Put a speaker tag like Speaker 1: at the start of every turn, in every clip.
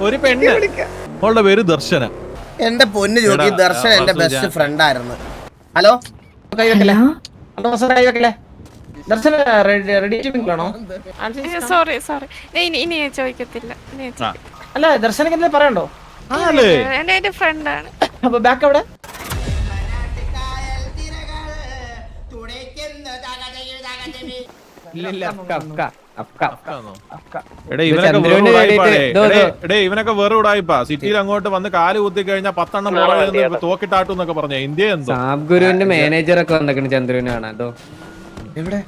Speaker 1: ഒരു പെണ്ണ്. അവളുടെ പേര് ദർശന.
Speaker 2: എന്റെ പൊന്ന് ജോക്കി, ദർശൻ എന്റെ ബെസ്റ്റ് ഫ്രണ്ട് ആയിരുന്നു. ഹലോ
Speaker 3: സോറി ഇനി ചോദിക്കത്തില്ല.
Speaker 4: അല്ല ദർശനക്ക് എന്തെങ്കിലും പറയണ്ടോ?
Speaker 3: എന്റെ ഫ്രണ്ടാണ്.
Speaker 4: അപ്പൊ ബാക്ക് അവിടെ
Speaker 1: ഇവനൊക്കെ വെറും ഉടായിപ്പാ. സിറ്റിയിൽ അങ്ങോട്ട് വന്ന് കാല് കുത്തി കഴിഞ്ഞാൽ 10 എണ്ണം തോക്കിട്ടാട്ടു എന്നൊക്കെ പറഞ്ഞ ഇന്ത്യ എന്തോ.
Speaker 5: ഗുരുവിന്റെ മാനേജർ ഒക്കെ വന്നിട്ടുണ്ട് ചന്ദ്രന് കാണാതോ.
Speaker 2: എവിടെ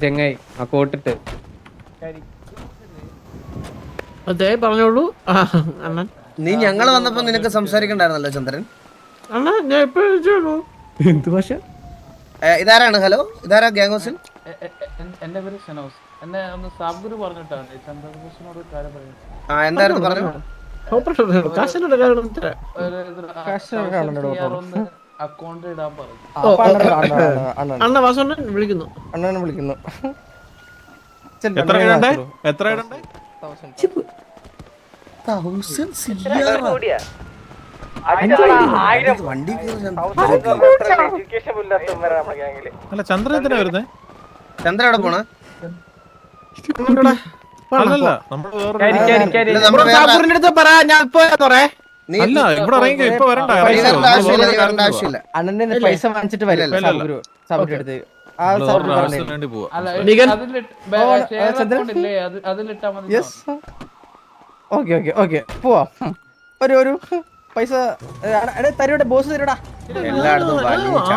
Speaker 5: ചെങ്ങായി ആ കോട്ടിട്ട്
Speaker 4: അതെ പറഞ്ഞോളൂ.
Speaker 2: നീ ഞങ്ങള് വന്നപ്പോ നിനക്ക് സംസാരിക്കണ്ടായിരുന്നല്ലോ ചന്ദ്രൻ.
Speaker 4: അണ്ണാ ഞാൻ എപ്പോഴും
Speaker 5: എന്ത് ഭാഷ?
Speaker 2: ഇതാരാണ്? ഹലോ, ഇതാരാ ഗ്യാങ് ഹൗസിൽ?
Speaker 6: എന്റെ പേര് ഷനോസ്. എന്നെ ഒന്ന് സാബ്ഗുരു പറഞ്ഞിട്ടാണ് ചന്ദ്രകൃഷ്ണനോട് കാര്യം പറയുന്നത്.
Speaker 2: എന്തായിരുന്നു പറഞ്ഞു?
Speaker 6: അക്കൗണ്ട് ഇടാൻ പറഞ്ഞു.
Speaker 4: അണ്ണ വാസണ്ണൻ വിളിക്കുന്നു.
Speaker 7: അണ്ണനെ വിളിക്കുന്നു.
Speaker 1: എത്ര ഇടണ്ടേ? എത്ര ഇടണ്ടേ?
Speaker 2: വണ്ടി
Speaker 1: അല്ല ചന്ദ്രൻ എന്തിനാ വരുന്നേ?
Speaker 2: ചന്ദ്ര എവിടെ പോണ?
Speaker 1: അല്ലല്ല നമ്മള് അല്ല ഇവിടെ ഇറങ്ങി ഇപ്പൊ വരണ്ട.
Speaker 2: ആവശ്യമില്ല.
Speaker 7: അണ്ണന്റെ പൈസ വാങ്ങിച്ചിട്ട് വരും സബ്മിറ്റ് എടുത്ത്.
Speaker 1: വേണ്ടി പോവാ.
Speaker 6: അതിലിട്ടാ മതി.
Speaker 7: ഓക്കെ ഓക്കെ ഓക്കെ പോവാം. ഒരു പൈസ തരൂടെ ബോസ് തരൂടാ.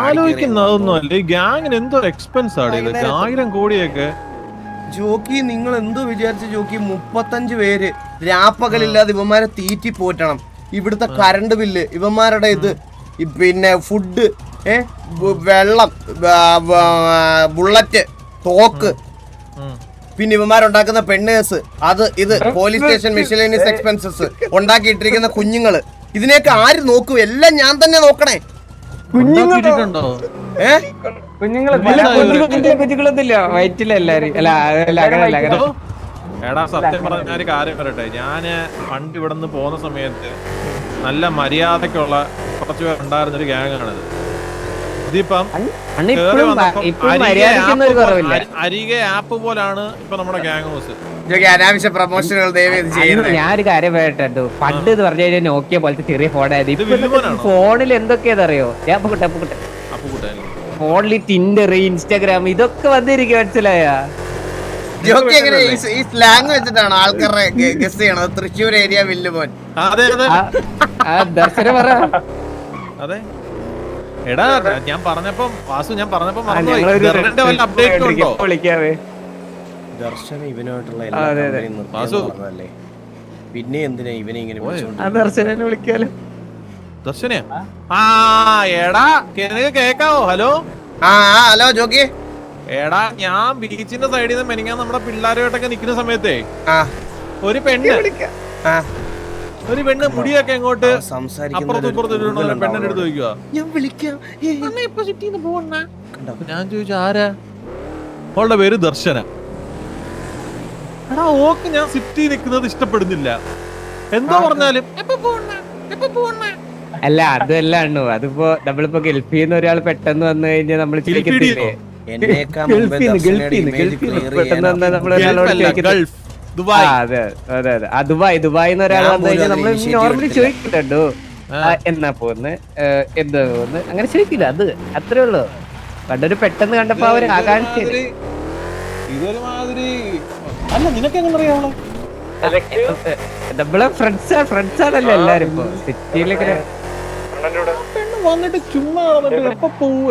Speaker 1: ആലോചിക്കുന്നതൊന്നും അല്ല. ഈ ഗ്യാങ്ങിന് എന്തോ എക്സ്പെൻസ് ആണ് ഇത്. 1000 കോടിയൊക്കെ.
Speaker 2: ജോക്കി നിങ്ങൾ എന്തോ വിചാരിച്ച ജോക്കി? 35 പേര് രാപ്പകലില്ലാതെ ഇവന്മാരെ തീറ്റി പോറ്റണം. ഇവിടുത്തെ കറണ്ട് ബില്ല്, ഇവന്മാരുടെ ഇത്, പിന്നെ ഫുഡ്, വെള്ളം, ബുള്ളറ്റ്, തോക്ക്, പിന്നെ ഇവന്മാരുണ്ടാക്കുന്ന പെണ്ണേഴ്സ്, അത് ഇത് പോലീസ് സ്റ്റേഷൻ മിഷലേനിയസ് എക്സ്പെൻസസ്, ഉണ്ടാക്കിയിട്ടിരിക്കുന്ന കുഞ്ഞുങ്ങള്, ഇതിനെയൊക്കെ ആര് നോക്കും? എല്ലാം ഞാൻ തന്നെ നോക്കണേ.
Speaker 5: കുഞ്ഞുങ്ങളുണ്ടോ? കുഞ്ഞുങ്ങളൊന്നുമില്ല വയറ്റിലെല്ലാരും.
Speaker 1: എടാ സത്യം പറഞ്ഞ ഒരു കാര്യം പറയട്ടെ. ഞാന് പണ്ട് ഇവിടെ നിന്ന് പോകുന്ന സമയത്ത് നല്ല മര്യാദക്കുള്ള കുറച്ച് പേർ ഉണ്ടായിരുന്നൊരു ഗ്യാങ്ങാണിത്. ഇതിപ്പം അരികെ ആപ്പ് പോലാണ് ഇപ്പൊ നമ്മുടെ ഗ്യാങ് ഹൗസ്.
Speaker 2: അനാവശ്യ പ്രൊമോഷനുകൾ
Speaker 5: ഞാനൊരു കാര്യം പറയട്ടോ. പണ്ട് എന്ന് പറഞ്ഞു കഴിഞ്ഞാൽ നോക്കിയ പോലത്തെ ചെറിയ ഫോണായത്. ഇപ്പൊ ഫോണിൽ എന്തൊക്കെയാണെന്നറിയോ? ഫോണിൽ ടിൻഡർ, ഇൻസ്റ്റാഗ്രാം ഇതൊക്കെ വന്നിരിക്കും. മനസ്സിലായ
Speaker 2: ജോക്കി എങ്ങനെ ഈ സ്ലാങ് വെച്ചിട്ടാണ് ആൾക്കാരെ ഗസ് ചെയ്യണത്? തൃശ്ശൂർ ഏരിയ വില്ലുമോൻ.
Speaker 5: ദർശന പറ.
Speaker 1: അതെ എടാ ഞാൻ പറഞ്ഞപ്പം
Speaker 5: വിളിക്കാവേ.
Speaker 2: ദർശന ഇവനായിട്ടുള്ള പിന്നെ എന്തിനാ ഇവനെ ഇങ്ങനെ
Speaker 5: ദർശനെ വിളിക്കാലോ.
Speaker 1: ദർശനയാ? എടാ കേക്കാവോ? Hello
Speaker 2: hello jockey.
Speaker 1: എടാ ഞാൻ ബീച്ചിന്റെ സൈഡിൽ നിന്ന് മെനിങ്ങാൻ നമ്മുടെ പിള്ളേരുമായിട്ടൊക്കെ നിക്കുന്ന സമയത്തേ ഒരു പെണ്ണ് മുടിയൊക്കെ എങ്ങോട്ട് അപ്പുറത്തും ഇപ്പുറത്തും പെണ്ണിന്റെ അടുത്ത് ചോദിക്കുക. ഞാൻ ചോദിച്ചു ആരാ? അവളുടെ പേര് ദർശന. എടാ ഓക്ക് ഞാൻ സിറ്റി നിൽക്കുന്നത് ഇഷ്ടപ്പെടുന്നില്ല. എന്തോ പറഞ്ഞാലും
Speaker 5: അല്ല അതല്ല അണ്ണു. അതിപ്പോ നമ്മളിപ്പോ ഗൾഫിൽ നിന്ന് ഒരാൾ പെട്ടെന്ന് വന്നു കഴിഞ്ഞാൽ നമ്മള് ചിരിക്കത്തില്ലേ? ദുബായ് ഒരാൾ വന്നു കഴിഞ്ഞാൽ നമ്മള് നോർമലി ചോദിക്കില്ലല്ലോ എന്നാ പോന്ന്, എന്താ പോന്ന്, അങ്ങനെ ചോദിക്കില്ല. അത് അത്രേ ഉള്ളു. പണ്ടൊരു പെട്ടെന്ന് കണ്ടപ്പോ അവര് ആകാംക്ഷ. നമ്മളെ ഫ്രണ്ട്സാണല്ലോ എല്ലാരും ഇപ്പൊ സിറ്റിയിലൊക്കെ
Speaker 1: വന്നിട്ട് ചുമ്മാ എപ്പ പോവും.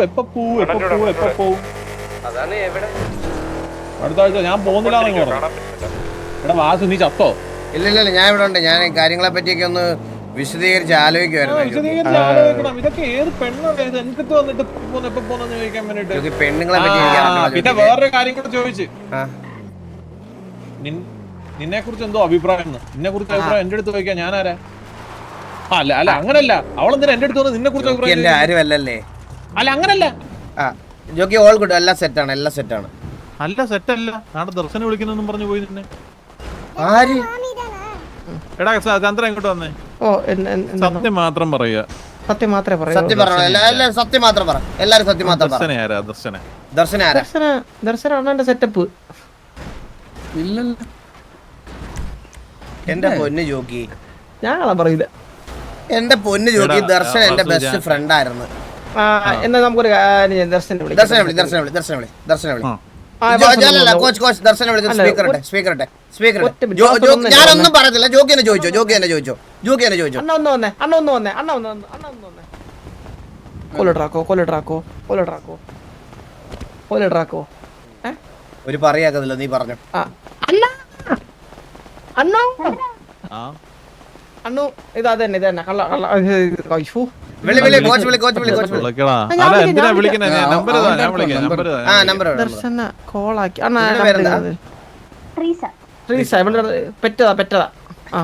Speaker 1: അടുത്ത ആഴ്ച ഞാൻ പോകുന്നില്ല. എടാ വാസു നീ ചത്തോ?
Speaker 2: ഇല്ല ഞാൻ ഇവിടെ ഉണ്ട്. ഞാൻ കാര്യങ്ങളെ പറ്റിയൊക്കെ ഒന്ന് വിശദീകരിച്ച് ആലോചിക്കുവായിരുന്നു.
Speaker 1: ഇതൊക്കെ ഏത് പെണ്ണാണ് എനിക്കത്ത് വന്നിട്ട്
Speaker 2: പെണ്ണുങ്ങളെ പറ്റി.
Speaker 1: പിന്നെ വേറൊരു കാര്യം കൂടെ ചോദിച്ചു. നിന്നെ കുറിച്ച് എന്തോ അഭിപ്രായം? നിന്നെ കുറിച്ച് അഭിപ്രായം എന്റെ അടുത്ത് ചോദിക്കാൻ ഞാനാരാ? അല്ല അങ്ങനല്ല. അവളെന്തിനാ എന്റെ അടുത്ത് നിന്നെ കുറിച്ച് അഭിപ്രായം?
Speaker 2: ആരും അല്ലല്ലേ?
Speaker 1: അല്ല അങ്ങനല്ല
Speaker 2: ജോക്കി. All good. എല്ലാം സെറ്റാണ്. അല്ല സെറ്റല്ല.
Speaker 1: നാളെ ദർശനം വിളിക്കുന്നെന്നും പറഞ്ഞു പോയി നിന്നെ.
Speaker 2: ആര്?
Speaker 1: എടാ ചന്ദ്രൻ ഇങ്ങോട്ട് വന്നേ.
Speaker 7: ഓ എന്താണ്
Speaker 1: സത്യം മാത്രം പറയുക.
Speaker 7: സത്യം മാത്രമേ പറയൂ.
Speaker 2: സത്യം പറഞ്ഞോ, എല്ലാരും സത്യം മാത്രം പറ. എല്ലാരും സത്യം മാത്രം പറ.
Speaker 1: ദർശന ആരാ? ദർശന
Speaker 2: ദർശന ആരാ?
Speaker 7: ദർശനാണ് എന്റെ സെറ്റപ്പ്.
Speaker 6: ഇല്ലല്ലോ.
Speaker 2: എന്റെ പൊന്ന് ജോക്കി,
Speaker 7: ഞാൻ പറയില്ല.
Speaker 2: എന്റെ പൊന്ന് ജോക്കി, ദർശൻ എന്റെ ബെസ്റ്റ് ഫ്രണ്ട് ആയിരുന്നു.
Speaker 7: എന്നാ നമുക്കൊരു കാര്യം ദർശനെ വിളിക്കാം.
Speaker 2: ദർശന വിളി, ദർശന വിളി, ദർശന വിളി, ദർശന വിളി. കോച്ച് കോച്ച് ദർശന വിളി. സ്പീക്കർ ഇട്ടെ, സ്പീക്കർ ഇട്ടെ, സ്പീക്കർ ഇട്ടെ. ഞാനൊന്നും പറയത്തില്ല. ജോക്കി തന്നെ ചോദിച്ചോ, ജോക്കി തന്നെ ചോദിച്ചോ, ജോക്കി തന്നെ ചോദിച്ചോ.
Speaker 7: അണ്ണ ഒന്ന് വന്നേ, അണ്ണ ഒന്ന് വന്നേ, അണ്ണ ഒന്ന് വന്നേ, അണ്ണ ഒന്ന് വന്നേ. കൊല്ലട്രാക്കോ.
Speaker 2: ഒരു പറയാക്കത്തില്ല, നീ പറഞ്ഞു.
Speaker 7: അണ്ണോ
Speaker 1: ആ
Speaker 7: അണ്ണു ഇത് അതന്നെ കള്ള അയ്യോ
Speaker 2: വിളി വിളി, കോച്ച് വിളി, കോച്ച് വിളി, കോച്ച് വിളി.
Speaker 1: വിളിക്കടാ. അല്ല എന്തിനാ വിളിക്കുന്നേ? നമ്പർ താ, ഞാൻ വിളിക്കാം. നമ്പർ താ.
Speaker 2: ആ നമ്പർ
Speaker 7: ദർശന കോളാക്കി. അണ്ണ
Speaker 2: ഇതിന്റെ പേരെന്താ?
Speaker 7: ട്രീസ ഇവിടെ പെറ്റതാ. ആ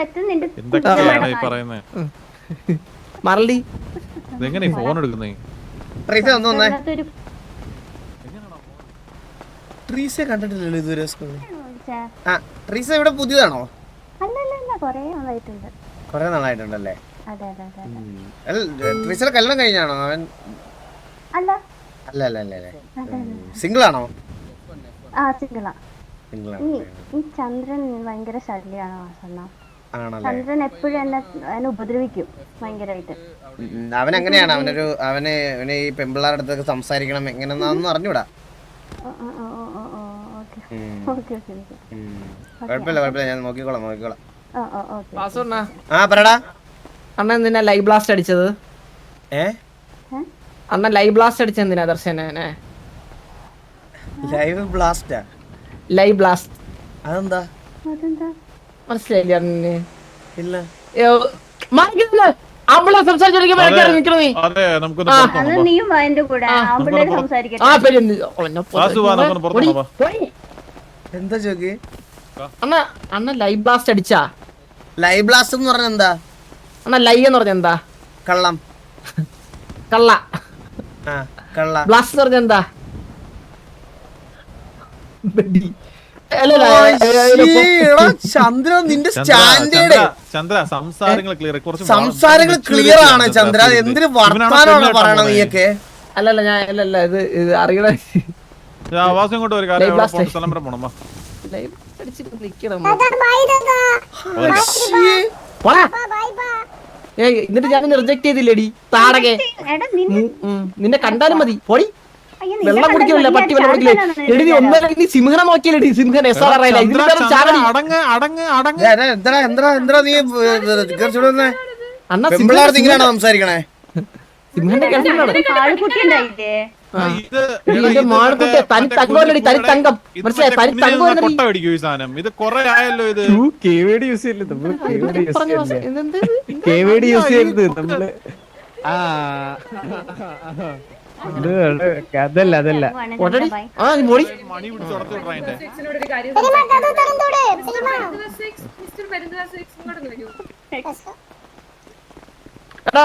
Speaker 1: എന്തൊക്കെയാണ് ഈ പറയുന്നേ?
Speaker 7: മറലി
Speaker 1: ഇതെങ്ങനെ ഫോൺ എടുക്കുന്നേ?
Speaker 2: ട്രീസ ഒന്ന് വന്നേ. ട്രീസ കണ്ടിട്ടില്ലല്ലോ ഇതുവരെ സ്കൂളിൽ. ആ ട്രീസ ഇവിടെ പുതിയതാണോ? കൊറേ നാളായിട്ടുണ്ടല്ലേ? ട്രീസയുടെ കല്യാണം കഴിഞ്ഞാണോ അവൻ? അല്ല അല്ല അല്ല അല്ലേ, സിംഗിൾ ആണോ?
Speaker 8: ചന്ദ്രൻ ഭയങ്കര ശല്യാണ് വാസണ്ണ.
Speaker 2: ആണല്ലേ?
Speaker 8: ചന്ദ്രൻ എപ്പോഴും എന്നെ ഉപദ്രവിക്കും ഭയങ്കരമായിട്ട്.
Speaker 2: അവൻ എങ്ങനെയാണ്? അവന് ഈ പെമ്പിള്ളാരുടെ അടുത്തൊക്കെ സംസാരിക്കണം എങ്ങനെയാണെന്ന് അറിഞ്ഞൂടാ. കുഴപ്പമില്ല കുഴപ്പമില്ല, ഞാൻ നോക്കിക്കോളാം. ആ പറടാ.
Speaker 7: അണ്ണൻ എന്തിനാ ലൈവ് ബ്ലാസ്റ്റ് അടിച്ചത്? അണ്ണൻ ലൈവ് ബ്ലാസ്റ്റ് അടിച്ചത് എന്തിനാ ദർശനെ?
Speaker 2: ലൈവ് ബ്ലാസ്റ്റാ?
Speaker 7: ലൈവ് ബ്ലാസ്റ്റ്
Speaker 2: അതെന്താ?
Speaker 7: മനസ്സിലായില്ല അണ്ണന്?
Speaker 2: ഇല്ല.
Speaker 7: അവളെ സംസാരിച്ചോണ്ടിരിക്കുമ്പോ
Speaker 1: അതെ, നമുക്കൊന്ന് പുറത്ത്
Speaker 8: അത്
Speaker 1: പോകാം.
Speaker 8: നീയും അതിന്റെ കൂടെ ആമ്പിള്ളേര് സംസാരിക്കട്ടെ.
Speaker 1: വാസു വാ, നമുക്കൊന്ന് പുറത്ത് പോകാം.
Speaker 2: എന്താ ചോക്കി?
Speaker 7: അണ്ണ ലൈവ് ബ്ലാസ്റ്റ് അടിച്ചാ?
Speaker 2: ലൈവ് ബ്ലാസ്റ്റ് എന്ന് പറഞ്ഞ എന്താ?
Speaker 7: അണ്ണ ലൈവ് എന്ന് പറഞ്ഞ എന്താ?
Speaker 2: കള്ളം.
Speaker 7: കള്ള.
Speaker 2: ആ കള്ള.
Speaker 7: ബ്ലാസ്റ്റ് എന്ന് പറഞ്ഞ എന്താ?
Speaker 2: ചന്ദ്ര നിന്റെ സ്റ്റാൻഡേർഡ്.
Speaker 1: ചന്ദ്ര സംസാരങ്ങൾ ക്ലിയർ, കുറച്ച്
Speaker 2: സംസാരങ്ങൾ ക്ലിയർ ആണ് ചന്ദ്ര. എന്തിനു വർത്താനമാണ് പറയണത് നീയൊക്കെ?
Speaker 7: അല്ലല്ല ഞാൻ അല്ലല്ല ഇത് അറിയണ.
Speaker 1: വാസം ഇങ്ങോട്ട് ഒരു കാര്യം, സ്ഥലം വരെ പോണം.
Speaker 7: ലൈവ് അടിച്ചിട്ട് നിക്കണം. എന്നിട്ട് ഞാൻ റിജക്ട് ചെയ്തില്ലേടി താടകെ. നിന്നെ കണ്ടാലും മതി പോടി. വെള്ളം കുടിക്കില്ല, പട്ടി വെള്ളം കുടിക്കില്ല. എടി ഒന്നര നീ സിംഹനെ നോക്കിയല്ലേടി, സിംഹൻ SR അറിയില്ല. അണ്ണ
Speaker 2: ഇങ്ങനെയാണോ സംസാരിക്കണേ?
Speaker 7: സിംഹന്റെ കേട്ടിട്ടുണ്ടോ?
Speaker 8: ആൾക്കുട്ടി ഉണ്ടായില്ലേ?
Speaker 1: ഇത് കൊറേ ആയല്ലോ. ഇത്
Speaker 5: KVD യൂസ് ചെയ്യല്ലേ നമ്മള്? KVD യൂസ് ചെയ്യരുത് നമ്മള്. അതല്ല അതല്ല
Speaker 1: മണി പിടിച്ച് ഉടച്ചു വിടറായിട്ടെ.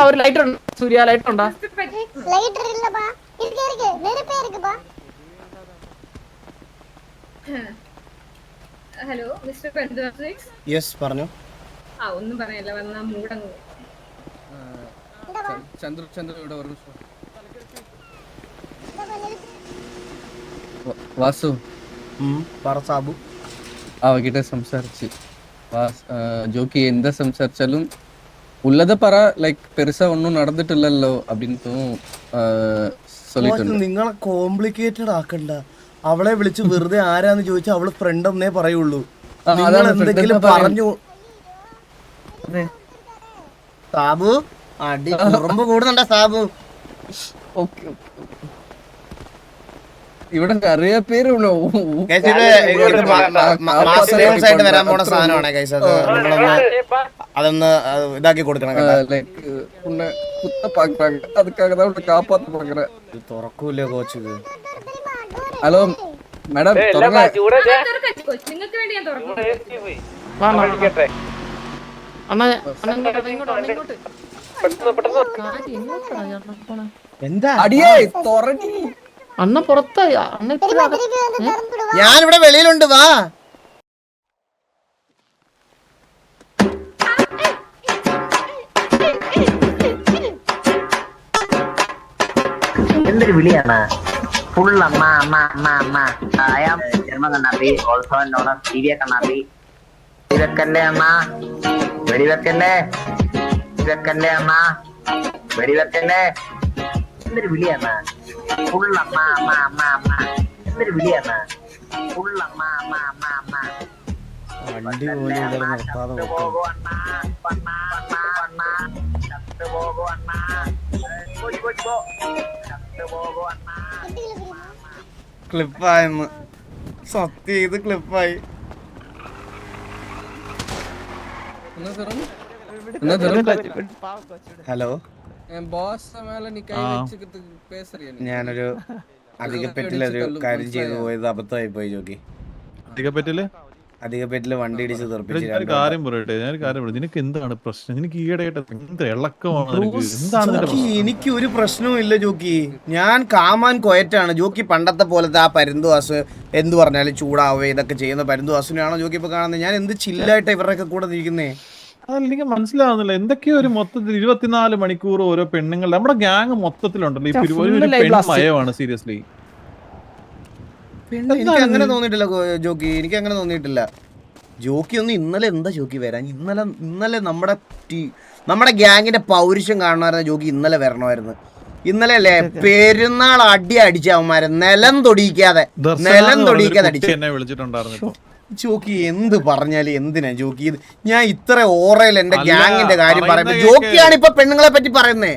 Speaker 7: ഒരു ലൈറ്റർ ഉണ്ട് സൂര്യ, ലൈറ്റർ ഉണ്ടോ?
Speaker 9: ഹലോ മിസ്റ്റർ പെൻഡാസിക്സ്.
Speaker 2: യെസ് പറഞ്ഞു.
Speaker 9: ഒന്നും പറയല്ല, വന്നാ മൂടങ്ങ്.
Speaker 6: ചന്ദ്ര ഇവിടെ ഒരു വാസു
Speaker 2: സാബു
Speaker 6: അവകിட்ட സംസാരിച്ച് ജോക്കി എന്താ സംസാരിച്ചാലും ഉള്ളത് പറ. ലൈക്ക് പെരുസ ഒന്നും നടന്നിട്ടില്ലല്ലോ அப்படின்னு சொல்லிട്ടുണ്ട്.
Speaker 2: നിങ്ങളെ കോംപ്ലിക്കേറ്റഡ് ആക്കണ്ട. അവളെ വിളിച്ച് വെറുതെ ആരാന്ന് ചോദിച്ചാൽ അവള് ഫ്രണ്ട് എന്നേ പറയുള്ളൂ. നിങ്ങൾ എന്തെങ്കിലും പറഞ്ഞു. സാബു അടി കുറുമ്പ് കൂടുന്നുണ്ട സാബു.
Speaker 6: ഇവിടെ നിറയെ പേര്
Speaker 2: ആയിട്ട് വരാൻ പോണ സാധനമാണ് ഗൈസ്. അത് നിങ്ങളൊന്ന് അതൊന്ന് ഇതാക്കി കൊടുക്കണം.
Speaker 6: കുത്ത പാക്കുறாங்க, அதுக்காக தான் உன்னை காப்பாத்த பாக்குறேன்.
Speaker 2: ഇത് തുറക്കൂലേ കോച്ച്?
Speaker 6: ഹലോ മാഡം
Speaker 9: നിങ്ങൾക്ക് വേണ്ടി ഞാൻ തുറക്കും.
Speaker 2: എന്താ
Speaker 6: അടിയേ തുറങ്ങി?
Speaker 7: അണ്ണ പുറത്തായി.
Speaker 2: ഞാനിവിടെ വെളിയിലുണ്ട്, വാ.
Speaker 5: വിളിയാണ് ഫുൾ അമ്മ അമ്മ അമ്മ അമ്മ ആയാം ജന്മ കണ്ണാപ്പി ഓൾസോ നോൺ ടി വി കണ്ണാപ്പി വെടിവെക്കല്ലേ അമ്മ വെടിവെക്കല്ലേ വെക്കല്ലേ അമ്മ വെടിവെക്കല്ലേ എന്തൊരു വിളിയാണ് ഫുൾ അമ്മ അമ്മ അമ്മ അമ്മ എന്തൊരു വിളിയാണ് ഫുൾ അമ്മ അമ്മ അമ്മ അമ്മ
Speaker 2: വണ്ടി പോലും ഇവിടെ നിർത്താതെ നോക്കും. ക്ലിപ്പായെന്ന് സത്യം ഇത് ക്ലിപ്പായി. ഹലോ, ഞാനൊരു അധികപ്പെട്ടിലൊരു കാര്യം ചെയ്തു പോയത് അബദ്ധമായി പോയി ജോക്കി. അധികപ്പെട്ടില് വണ്ടി ഇടിച്ച് തെറിപ്പിച്ചു.
Speaker 1: കാര്യം പറയട്ടെ, ഞാനൊരു കാര്യം പറയും. നിനക്ക് എന്താണ് പ്രശ്നം? നിനക്ക് ഈയിടെയായിട്ട് എന്ത് ഇളക്കമാണ് നിനക്ക്? എന്താണ് നിന്റെ പ്രശ്നം?
Speaker 2: എനിക്ക് ഒരു പ്രശ്നവും ഇല്ല ജോക്കി. ഞാൻ കാമാൻ കൊയറ്റാണ് ജോക്കി. പണ്ടത്തെ പോലത്തെ ആ പരുന്തുവാസ് എന്ത് പറഞ്ഞാലും ചൂടാവുക ഇതൊക്കെ ചെയ്യുന്ന പരുന്തുവാസിനെയാണോ ജോക്കി ഇപ്പൊ കാണുന്നത്? ഞാൻ എന്ത് ചില്ലായിട്ട് ഇവരുടെയൊക്കെ കൂടെ ഇരിക്കുന്നേ.
Speaker 1: അതല്ല, എനിക്ക് മനസ്സിലാവുന്നില്ല. എന്തൊക്കെയോ ഒരു മൊത്തത്തിൽ 24 മണിക്കൂർ ഓരോ പെണ്ണുങ്ങൾ നമ്മുടെ ഗ്യാങ് മൊത്തത്തിലുണ്ടല്ലോ. പെൺമയമാണ് സീരിയസ്ലി.
Speaker 2: എനിക്ക് അങ്ങനെ തോന്നിയിട്ടില്ല ജോക്കി, എനിക്ക് അങ്ങനെ തോന്നിയിട്ടില്ല ജോക്കി. ഒന്ന് ഇന്നലെ എന്താ ജോക്കി വരാൻ? ഇന്നലെ നമ്മുടെ ഗ്യാങ്ങിന്റെ പൗരുഷം കാണുമായിരുന്നു ജോക്കി. ഇന്നലെ വരണമായിരുന്നു. ഇന്നലെ അല്ലേ പെരുന്നാൾ അടിച്ച അവന്മാരെ നിലം തൊടിയിക്കാതെ അടിച്ചു.
Speaker 1: എന്നെ വിളിച്ചിട്ടുണ്ടായിരുന്നു
Speaker 2: ജോക്കി. എന്ത് പറഞ്ഞാലും എന്തിനാ ജോക്കി? ഇത് ഞാൻ ഇത്ര ഓറയിൽ എന്റെ ഗ്യാങ്ങിന്റെ കാര്യം പറയുമ്പോ ജോക്കിയാണ് ഇപ്പൊ പെണ്ണുങ്ങളെ പറ്റി പറയുന്നേ.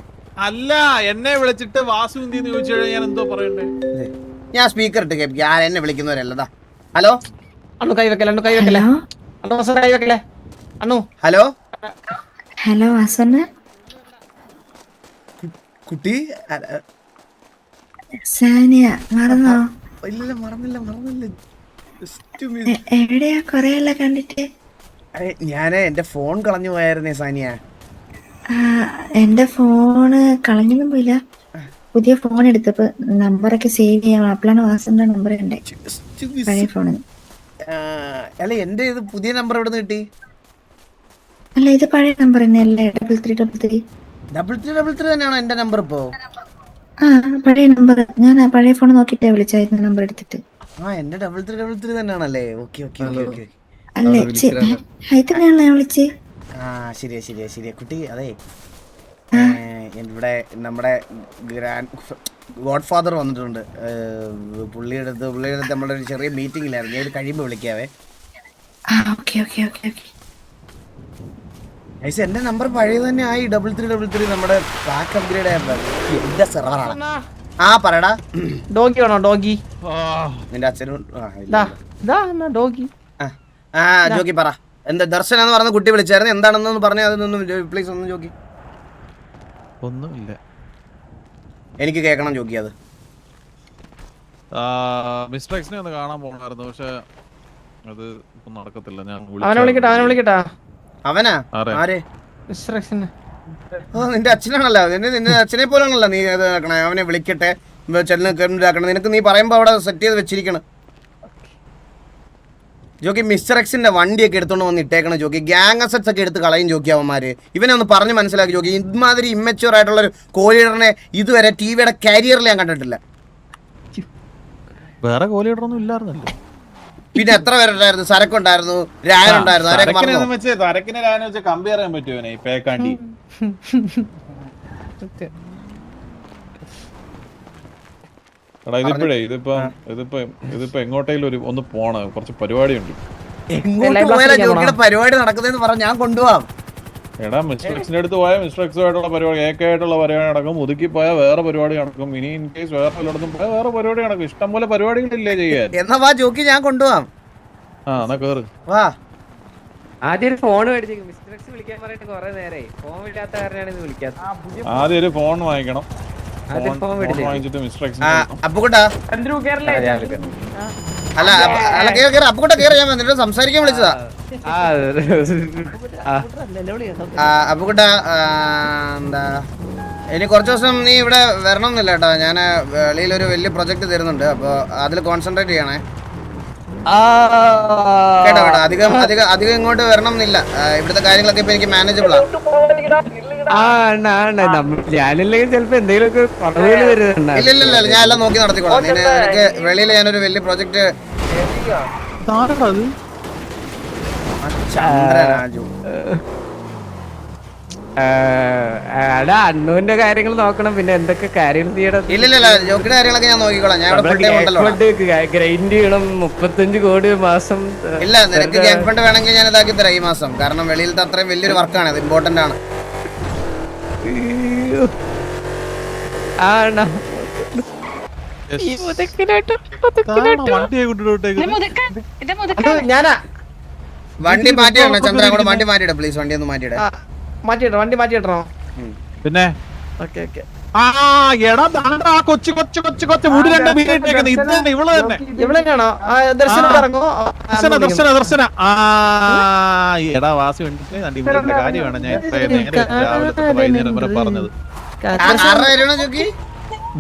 Speaker 1: അല്ല, എന്നെ വിളിച്ചിട്ട് വാസു എന്തിന്ന് ചോദിച്ചു കഴിഞ്ഞാൽ ഞാൻ എന്തോ പറയണ്ടേ?
Speaker 2: ഞാൻ സ്പീക്കർ ഇട്ട് കേൾപ്പിക്കാം. ഞാൻ എന്നെ വിളിക്കുന്നവരല്ലതാ. ഹലോ
Speaker 7: അണ്ണു കൈ വെക്കല്ലേ, അണ്ണു കൈ വെക്കല്ലേ, അണ്ണു വാസന കൈ വെക്കല്ലേ, അണ്ണു.
Speaker 2: ഹലോ
Speaker 3: ഹലോ വാസന.
Speaker 2: കുട്ടി.
Speaker 3: സാനിയ മറന്നോ?
Speaker 2: ഇല്ല, മറന്നില്ല.
Speaker 3: എവിടെയാ കൊറേയല്ല കണ്ടിട്ട്?
Speaker 2: ഞാന് എന്റെ ഫോൺ കളഞ്ഞു പോയായിരുന്നേ സാനിയ.
Speaker 3: എന്റെ ഫോണ് കളഞ്ഞൊന്നും പോയില്ല. പുതിയ ഫോൺ എടുത്തപ്പോ നമ്പറൊക്കെ സേവ് ചെയ്യാം. അപ്പോഴാണ് വാസന്റെ നമ്പർ കണ്ടേ, പഴയ ഫോണിൽ.
Speaker 2: അല്ല, എന്റെ ഇത് പുതിയ നമ്പർ എവിടെ നിന്ന് കിട്ടി?
Speaker 3: അല്ല, ഇത് പഴയ നമ്പർ തന്നെയല്ലേ? 3333
Speaker 2: തന്നെയാണോ എന്റെ നമ്പർ ഇപ്പോ?
Speaker 3: ആ, പഴയ നമ്പർ. ഞാൻ ആ പഴയ ഫോൺ നോക്കിട്ടാ വിളിച്ചായിരുന്നു നമ്പർ എടുത്തിട്ട്.
Speaker 2: എന്റെ 3333 തന്നെയാണല്ലേ? ഓക്കെ.
Speaker 3: അല്ലേ, ഇത് തന്നെയാണല്ലോ ഞാൻ വിളിച്ചേ.
Speaker 2: ശരിയാ കുട്ടി. അതെ, ഇവിടെ നമ്മുടെ ഗോഡ് ഫാദർ വന്നിട്ടുണ്ട്. പുള്ളിയുടെ അടുത്ത് നമ്മളൊരു ചെറിയ മീറ്റിംഗിലായിരുന്നു. ഞാൻ കഴിയുമ്പോ വിളിക്കാവേ. എന്റെ നമ്പർ പഴയത് തന്നെ ആയി. 3333 നമ്മുടെ പാക്ക് അപ്ഗ്രേഡ് ആയപ്പോ എന്റെ സെർവറാണ്. പറയടാ.
Speaker 7: ഡോഗി വേണോ? ഡോഗി
Speaker 2: നിന്റെ അച്ഛനും
Speaker 7: ഡോഗി.
Speaker 2: ജോക്കി പറ. എന്താ ദർശന എന്ന് പറഞ്ഞ കുട്ടി വിളിച്ചായിരുന്നു, എന്താണെന്നൊന്ന് പറഞ്ഞാൽ അതൊന്നും പ്ലീസ് ഒന്ന് ജോക്കി.
Speaker 1: ഒന്നുമില്ല,
Speaker 2: എനിക്ക് കേൾക്കണം ജോക്കി. അത്
Speaker 1: മിസ്റ്റർ എക്സിനെ ഒന്ന് കാണാൻ പോകണമായിരുന്നു, പക്ഷെ അത് ഇപ്പൊ നടക്കത്തില്ല. ഞാൻ
Speaker 7: അവനെ വിളിക്കട്ടാ.
Speaker 2: അവനാ? ആരെ?
Speaker 7: മിസ്റ്റർ എക്സിനെ.
Speaker 2: നിന്റെ അച്ഛനാണല്ലോ. നിന്റെ അച്ഛനെ പോലാണല്ലോ നീ അത് നടക്കണേ. അവനെ വിളിക്കട്ടെ, ചെല്ലാക്കണം. നിനക്ക് നീ പറയുമ്പോ അവിടെ സെറ്റ് ചെയ്ത് വെച്ചിരിക്കണം ജോക്കി. മിസ്റ്റർ എക്സിന്റെ വണ്ടിയൊക്കെ എടുത്തോണ്ട് വന്ന് ഇട്ടേക്കണം ജോക്കി. ഗ്യാങ് അസറ്റ്സ് ഒക്കെ എടുത്ത് കളയും ജോക്കി അവന്മാര്. ഇവനെ ഒന്ന് പറഞ്ഞ് മനസ്സിലാക്കി ജോക്കി. ഇമാതിരി ഇമ്മച്യൂർ ആയിട്ടുള്ള ഒരു കോലീഡറിനെ ഇതുവരെ ടിവിയുടെ കരിയറിൽ ഞാൻ കണ്ടിട്ടില്ല.
Speaker 1: വേറെ കോലീഡറൊന്നും ഇല്ലായിരുന്നല്ലോ.
Speaker 2: പിന്നെ എത്ര പേരുണ്ടായിരുന്നു? സരക്കുണ്ടായിരുന്നു, രായനുണ്ടായിരുന്നു.
Speaker 1: കമ്പയർ ചെയ്യാൻ പറ്റുമോ ഈ പേക്കാണ്ടി? ഇതിപ്പോ എങ്ങോട്ടേലും ഒന്ന് പോണ കുറച്ച് പരിപാടി ഉണ്ട്.
Speaker 2: എങ്ങോട്ട് പോയാലും ജോക്കിയുടെ പരിപാടി നടക്കുന്നതെന്ന് പറഞ്ഞ ഞാൻ കൊണ്ടുപോവാം.
Speaker 1: എടാ, മിസ്റ്റർ എക്സിന്റെ അടുത്ത് പോയാൽ മിസ്റ്റർ എക്സുമായിട്ടുള്ള പരിപാടി, ഏക്കായിട്ടുള്ള പരിപാടി നടക്കും. മുതുക്കി പോയാൽ വേറെ പരിപാടി നടക്കും. ഇനി ഇൻ കേസ് വേറെ എല്ലായിടത്തും പോയാൽ വേറെ പരിപാടി നടക്കും. ഇഷ്ടംപോലെ പരിപാടികളില്ലേ ചെയ്യാൻ.
Speaker 2: എന്നാ വാ ജോക്കി, ഞാൻ കൊണ്ടുപോവാം.
Speaker 1: എന്നാ കേറ്
Speaker 2: വാ.
Speaker 5: ആദ്യം ഒരു ഫോൺ മേടിച്ചേക്കും. മിസ്റ്റർ എക്സ് വിളിക്കാൻ പറഞ്ഞിട്ട് കുറെ നേരമായി. ഫോൺ വിളിക്കാത്ത കാരണമാണ് ഇത് വിളിക്കാത്തത്.
Speaker 1: ആദ്യം ഒരു ഫോൺ വാങ്ങിക്കണം.
Speaker 5: വാങ്ങിച്ചിട്ട്
Speaker 1: മിസ്റ്റർ എക്സ്
Speaker 2: അപ്പുകുട്ടാ. അല്ല കേറ അപ്പുകുട്ട കേറ. ഞാൻ വന്നിട്ട് സംസാരിക്കാൻ വിളിച്ചതാ. അപ്പുകുട്ട, എന്താ ഇനി കുറച്ച് ദിവസം നീ ഇവിടെ വരണം എന്നില്ല കേട്ടോ. ഞാൻ വെളിയിലൊരു വലിയ പ്രൊജക്ട് തരുന്നുണ്ട്, അപ്പോൾ അതിൽ കോൺസെൻട്രേറ്റ് ചെയ്യണേ. കേട്ടോ അധികം അധികം അധികം ഇങ്ങോട്ട് വരണം എന്നില്ല. ഇവിടുത്തെ കാര്യങ്ങളൊക്കെ ഇപ്പൊ എനിക്ക് മാനേജബിൾ ആണ്.
Speaker 7: ഞാനില്ലെങ്കിൽ ചിലപ്പോ എന്തെങ്കിലുമൊക്കെ കുറവുകൾ വരുന്നുണ്ട്.
Speaker 2: ഇല്ല ഞാൻ എല്ലാം നോക്കി നടത്തിക്കോളാം. നിനക്ക് വെളിയിൽ ഞാനൊരു വലിയ പ്രൊജക്ട് ചന്ദ്രരാജു
Speaker 7: അണ്ണുവിന്റെ കാര്യങ്ങൾ നോക്കണം, പിന്നെ എന്തൊക്കെ കാര്യങ്ങൾ ചെയ്യണം.
Speaker 2: ഇല്ല ജോക്കിന്റെ കാര്യങ്ങളൊക്കെ ഞാൻ നോക്കിക്കോളാം. ഞാൻ ഇവിടെ ഫുൾ ടൈം ഉണ്ടല്ലോ.
Speaker 7: ഗ്രൈൻഡ് ചെയ്യണം, 35 കോടി മാസം.
Speaker 2: ഇല്ല നിനക്ക് ഗ്യാങ് ഫണ്ട് വേണമെങ്കിൽ ഞാൻ ഇതാക്കി തരാം ഈ മാസം. കാരണം വെളിയിലത്തെ അത്രയും വലിയൊരു വർക്കാണ്, അത് ഇമ്പോർട്ടന്റ് ആണ്.
Speaker 7: ഞാനാ
Speaker 2: വണ്ടി മാറ്റിയിടണം ചന്ദ്ര, അങ്ങോട്ട് വണ്ടി മാറ്റിയിട പ്ലീസ്. വണ്ടി ഒന്ന് മാറ്റിയിട.
Speaker 7: വണ്ടി മാറ്റിയിടണോ?
Speaker 1: പിന്നെ
Speaker 7: ഓക്കെ
Speaker 1: എടാ ആ കൊച്ചു കൊച്ചു കൊച്ചു കൊച്ചു മുടി രണ്ട് വീട്ടേക്കുന്നത് ഇത് തന്നെ ഇവള് തന്നെ.
Speaker 7: ഇവിടെയാണോ ദർശനം ഇറങ്ങോ?
Speaker 1: ദർശന എടാ വാസി വേണ്ടിട്ട് കാര്യമാണ് ഞാൻ രാവിലെ വൈകുന്നേരം വരെ പറഞ്ഞത്.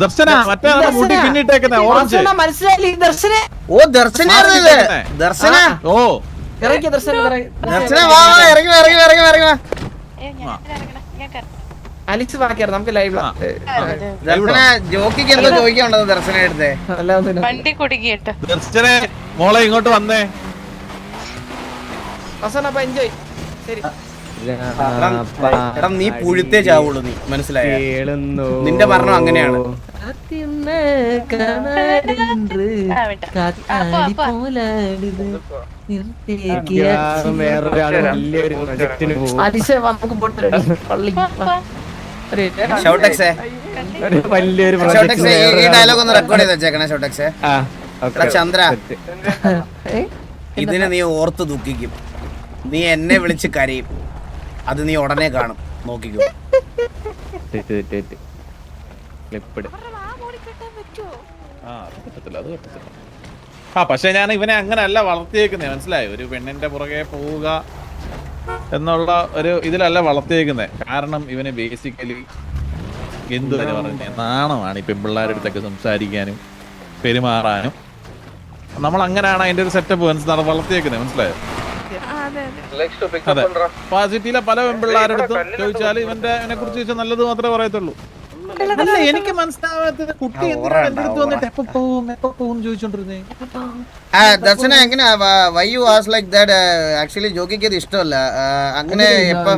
Speaker 1: ദർശന മറ്റേ മുടി പിന്നിട്ടേക്കുന്ന ഓറഞ്ച്.
Speaker 7: മനസ്സിലായില്ലേ ദർശന?
Speaker 2: ഓ ദർശന ദർശന
Speaker 1: ഓ
Speaker 7: ഇറങ്ങിയ ദർശന
Speaker 2: ഇറങ്ങി
Speaker 7: അലിക്സ് ബാക്കിയാണ് നമുക്ക് ലൈവ്.
Speaker 2: ദർശന ജോക്കിക്ക് എന്തോ ചോദിക്കാനുണ്ടോ ദർശന എടുത്തേ?
Speaker 9: വണ്ടി കുടുങ്ങിയിട്ട്
Speaker 1: ദർശനെ മോളെ ഇങ്ങോട്ട് വന്നേ.
Speaker 7: അവസാനം അപ്പൊ എൻജോയ്. ശരി
Speaker 2: എടാ നീ പുഴുത്തേ ചാവുള്ളൂ, നീ മനസ്സിലായോ? നിന്റെ മരണം അങ്ങനെയാണ്. ഈ ഡയലോഗ് ഒന്ന് റെക്കോർഡ് ചെയ്ത് വെച്ചേക്കണേ ഷോട്ടക്സേ. ചന്ദ്ര ഇതിനെ നീ ഓർത്ത് ദുഃഖിക്കും, നീ എന്നെ വിളിച്ച് കരയും, അത് നീ ഉടനെ കാണും, നോക്കിക്കോ.
Speaker 1: പക്ഷെ ഞാൻ ഇവനെ അങ്ങനല്ല വളർത്തിയേക്കുന്നേ, മനസ്സിലായോ? ഒരു പെണ്ണിന്റെ പുറകെ പോവുക എന്നുള്ള ഒരു ഇതിലല്ല വളർത്തിയേക്കുന്നേ. കാരണം ഇവന് ബേസിക്കലി എന്തു തന്നെ പറഞ്ഞ നാണമാണ് ഈ പെൺപിള്ളേരുടെ അടുത്തൊക്കെ സംസാരിക്കാനും പെരുമാറാനും. നമ്മൾ അങ്ങനെയാണ് അതിന്റെ ഒരു സെറ്റപ്പ് വളർത്തിയേക്കുന്നത്, മനസ്സിലായോ? അതെ, പാസിറ്റിയിലെ പല പെൺപിള്ളേരുടെ അടുത്തും ചോദിച്ചാൽ ഇവനെ കുറിച്ച് ചോദിച്ചാൽ നല്ലത് മാത്രമേ പറയത്തുള്ളൂ. അല്ല എനിക്ക് മനസ്സിലാവാത്തത് കുട്ടി എന്തിനാണ് എന്റെ അടുത്ത് വന്നിട്ട് എപ്പോ പോകും ചോദിച്ചോണ്ടിരുന്നേ.
Speaker 2: ദർശന എങ്ങനെ why you as like that? Actually ജോക്കിക്ക് അത് ഇഷ്ടമല്ല. അങ്ങനെ എപ്പം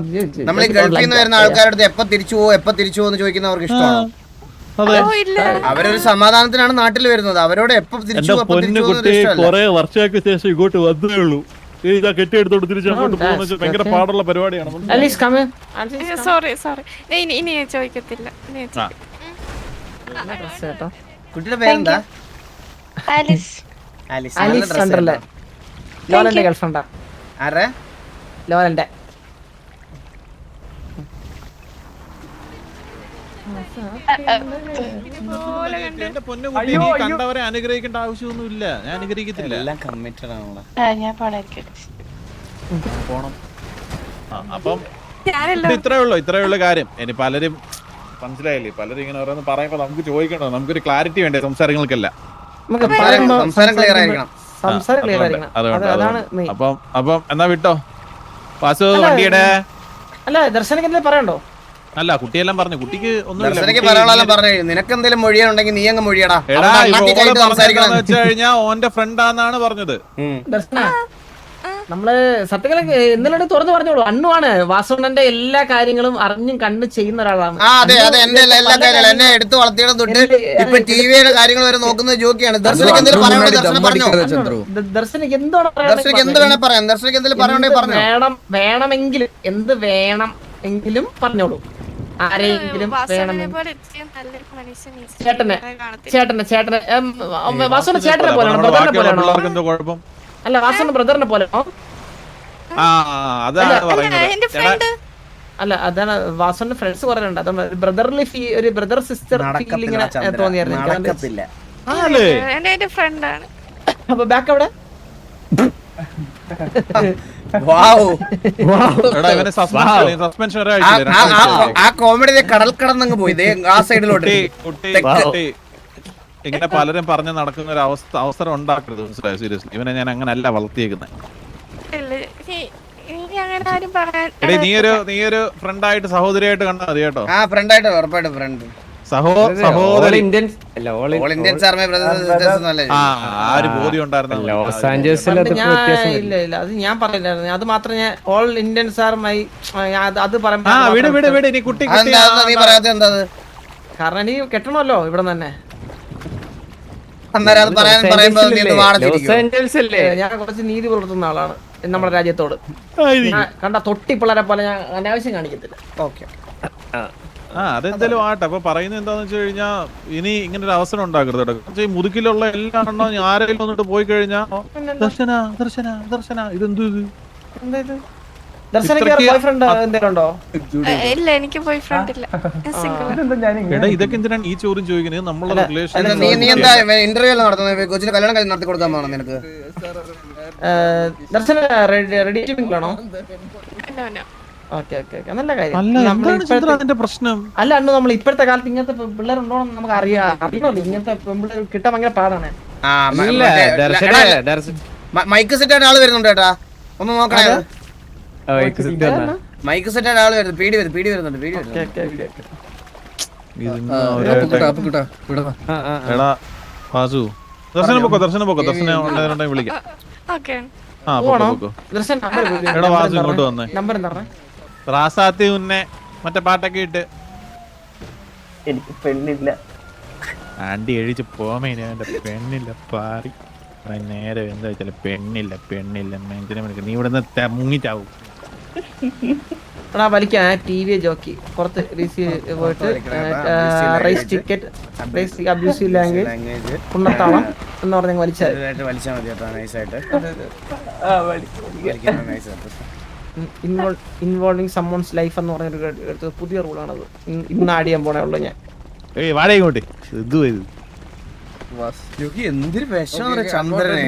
Speaker 2: നമ്മൾ ഈ ഗൾഫിൽ നിന്ന് വരുന്ന ആൾക്കാരുടെ അടുത്ത് എപ്പോ തിരിച്ചു പോകും എന്ന് ചോദിക്കുന്നവർക്ക് ഇഷ്ടമാണ്. അവരൊരു സമാധാനത്തിനാണ് നാട്ടിൽ വരുന്നത്. അവരോട് എപ്പോ തിരിച്ചു
Speaker 1: കുറെ വർഷങ്ങൾക്ക് ശേഷം ഇങ്ങോട്ട് വന്നേ ഉള്ളൂ. കെട്ടിയെടുത്തോട്ട് തിരിച്ചങ്ങോട്ട് പോകുന്ന ഭയങ്കര പാടുള്ള പരിപാടിയാണ്.
Speaker 9: ചോദിക്കത്തില്ല.
Speaker 2: കുട്ടിയുടെ പേരെന്താ?
Speaker 7: ലോലന്റെ ഗേൾഫ്രണ്ടാ.
Speaker 2: ആരെ?
Speaker 7: ലോലന്റെ.
Speaker 1: എന്റെ പൊന്നുകുട്ടി നീ കണ്ടവരെ അനുഗ്രഹിക്കേണ്ട ആവശ്യമൊന്നുമില്ല. ഞാൻ അനുഗ്രഹിക്കത്തില്ല.
Speaker 2: എല്ലാം കമ്മിറ്റഡ് ആണല്ലോ.
Speaker 1: പോണം. അപ്പം ഇത്രേ ഉള്ളു കാര്യം. ഇനി പലരും മനസ്സിലായില്ലേ, പലരും ഇങ്ങനെ ഓരോന്ന് പറയുമ്പോ നമുക്ക് ചോദിക്കണോ, നമുക്കൊരു ക്ലാരിറ്റി വേണ്ടേ സംസാരങ്ങൾക്കല്ല. അപ്പം എന്നാ വിട്ടോ വാസു വണ്ടിയുടെ.
Speaker 7: അല്ല ദർശനക്ക് പറയണ്ടോ?
Speaker 1: അല്ല കുട്ടിയെല്ലാം പറഞ്ഞു, കുട്ടിക്ക് ഒന്നും
Speaker 2: നിനക്ക് എന്തെങ്കിലും മൊഴിയാനുണ്ടെങ്കിൽ നീ അങ്ങ് മൊഴിയടാ.
Speaker 1: വെച്ച് കഴിഞ്ഞാ ഓന്റെ ഫ്രണ്ടാന്നാണ് പറഞ്ഞത്.
Speaker 7: നമ്മള് സത്യങ്ങളെ ഇന്നലെ തുറന്നു പറഞ്ഞോളൂ. അണ്ണുവാണ് വാസുണ്ണന്റെ എല്ലാ കാര്യങ്ങളും അറിഞ്ഞും കണ്ണു ചെയ്യുന്ന ഒരാളാണ്.
Speaker 2: അതെ എന്റെ എല്ലാ കാര്യങ്ങളും എന്നെ എടുത്ത് വളർത്തിയുടെ തൊട്ട് ഇപ്പൊ ടിവിയുടെ കാര്യങ്ങൾ വരെ നോക്കുന്നത് ജോക്കിയാണ്. ദർശനക്ക് എന്തെങ്കിലും പറയാനുണ്ടോ?
Speaker 7: ദർശനക്ക് എന്താണ്
Speaker 2: എന്ത് വേണേ പറയാം. ദർശനക്ക് എന്തെങ്കിലും പറയാനുണ്ടെങ്കിൽ പറഞ്ഞു.
Speaker 7: വേണമെങ്കിലും എന്ത് വേണം എങ്കിലും പറഞ്ഞോളൂ. ആരെങ്കിലും ചേട്ടനെ വാസുവിന്റെ ചേട്ടനെ പോലെയാണോ? ബ്രദറിനെ പോലെയാണോ? അല്ല വാസുവിന്റെ ബ്രദറിനെ പോലെയാണോ? അല്ല അതാണ് വാസുവിന്റെ ഫ്രണ്ട്സ് കുറെ ഉണ്ട്. അതാണ് ബ്രദറിന് ഒരു ബ്രദർ സിസ്റ്റർ ഫീൽ ഇങ്ങനെ തോന്നിയായിരുന്നു. അപ്പൊ ബാക്ക് അവിടെ
Speaker 2: ആ കോമഡി കടൽ കടന്നങ്ങ് പോയി ആ സൈഡിലോട്ട്.
Speaker 1: ഇങ്ങനെ പലരും പറഞ്ഞ് നടക്കുന്ന ഒരു അവസരം ഉണ്ടാക്കരുത്, മനസ്സിലായോ? സീരിയസ്ലി ഇവനെ ഞാൻ അങ്ങനെ അല്ല വളർത്തിയേക്കുന്നത്.
Speaker 9: ഇല്ല, ഇനി അങ്ങനെ ആരും പറയാൻ
Speaker 1: എടേ നീ ഒരു ഫ്രണ്ടായിട്ട് സഹോദരിയായിട്ട് കണ്ടാൽ മതി കേട്ടോ.
Speaker 2: ആ ഫ്രണ്ടായിട്ട് ഉറപ്പായിട്ട് ഫ്രണ്ട്.
Speaker 1: സഹോദരി
Speaker 2: ഓൾ ഇന്ത്യൻസ് ആർമി ബ്രദേഴ്സ് അല്ലേ?
Speaker 1: ആ ഒരു ബോധ്യം ഉണ്ടായിരുന്നു.
Speaker 7: ഇല്ല അത് ഞാൻ പറഞ്ഞില്ലായിരുന്നു. അത് മാത്രം ഞാൻ ഓൾ ഇന്ത്യൻസ് ആർ മൈ അത്
Speaker 1: വീട് ഇനി കുട്ടി
Speaker 2: നീ പറയാത്ത എന്താ?
Speaker 7: കാരണം നീ കെട്ടണമല്ലോ ഇവിടെ തന്നെ.
Speaker 2: അന്നേരം അത് പറയുമ്പോ നീ ഒന്ന് വാടത്തിരിക്കും.
Speaker 7: ഞാൻ കുറച്ച് നീതി പുലർത്തുന്ന ആളാണ് നമ്മുടെ രാജ്യത്തോട്. കണ്ട തൊട്ടി പിള്ളേരെ പോലെ ഞാൻ അനാവശ്യം കാണിക്കത്തില്ല.
Speaker 2: ഓക്കെ
Speaker 1: അതെന്തായാലും ആട്ടെ. അപ്പൊ പറയുന്നത് എന്താന്ന് വെച്ച് കഴിഞ്ഞാ ഇനി ഇങ്ങനെ ഒരു അവസരം ഉണ്ടാക്കരുത് കേട്ടോ. ഈ മുതുക്കിലുള്ള എല്ലാ എണ്ണം ആരെങ്കിലും വന്നിട്ട് പോയി കഴിഞ്ഞാ ദർശന ദർശന ദർശന ഇതെന്തു ഇത്
Speaker 9: ഇല്ല, എനിക്ക് ബോയ് ഫ്രണ്ട് ഇല്ല, സിംഗിൾ.
Speaker 1: എടാ ഇതൊക്കെ എന്തിനാണ് ഈ ചോദ്യം ചോദിക്കുന്നത്? നമ്മളെ റിലേഷൻ
Speaker 2: നീ എന്താ ഇന്റർവ്യൂ നടത്തുന്നത്? കൊച്ചിന് കല്യാണം നടത്തി കൊടുക്കാൻ പോകണം നിനക്ക്?
Speaker 7: ദർശന റെഡി ആണോ? നല്ല കാര്യം.
Speaker 1: പ്രശ്നം
Speaker 7: അല്ല അണ്ണു, നമ്മൾ ഇപ്പോഴത്തെ കാലത്ത് ഇങ്ങനത്തെ പിള്ളേരുണ്ടോ നമുക്ക് അറിയണല്ലോ. ഇങ്ങനത്തെ പിള്ളേർ കിട്ടാൻ ഭയങ്കര പാടാണ്.
Speaker 2: മൈക്ക് സെറ്റ് ആയിട്ട് ആള് വരുന്നുണ്ട് കേട്ടാ, ഒന്ന് നോക്കണേ. മൈക്ക് സെറ്റ് ആയിട്ട് ആള് വരുന്നു. പീടി വരുന്നുണ്ട്.
Speaker 1: എടാ വാസു, ദർശനം പൊക്കോ. ദർശനം ഉണ്ടായിരുന്നെ വിളിക്കാം. എടാ വാസു ഇങ്ങോട്ട് വന്നേ.
Speaker 7: നമ്പർ എന്താ?
Speaker 1: റാസാത്തി ഉന്നെ മറ്റേ പാട്ടൊക്കെ ഇട്ട്
Speaker 5: എനിക്ക് പെണ്ണില്ല.
Speaker 1: ആണ്ടി എഴിച്ച് പോമേനെ പെണ്ണില്ല പാറി നേരെ എന്താ വെച്ചാല് പെണ്ണില്ല എന്തിനാ നീ ഇവിടെ നിന്ന് മുങ്ങിച്ചാവും.
Speaker 7: എടാ വലിക്കാൻ TV ജോക്കി പുറത്ത് പോയിട്ട് raise ticket raise abusive language കുണ്ണത്താളം എന്ന് പറഞ്ഞ വലിച്ചാൽ
Speaker 2: മതി കേട്ടോ. നൈസായിട്ട്
Speaker 7: ഇൻവോൾവിംഗ് സമ്മോൺസ് ലൈഫ് എന്ന് പറഞ്ഞൊരു പുതിയ റൂളാണത്. ഇന്ന് ആഡ് ചെയ്യാൻ പോണേ ഉള്ളൂ ഞാൻ.
Speaker 1: വാടകോട്ടെ
Speaker 2: എന്തൊരു വിഷം ചന്ദ്രനെ.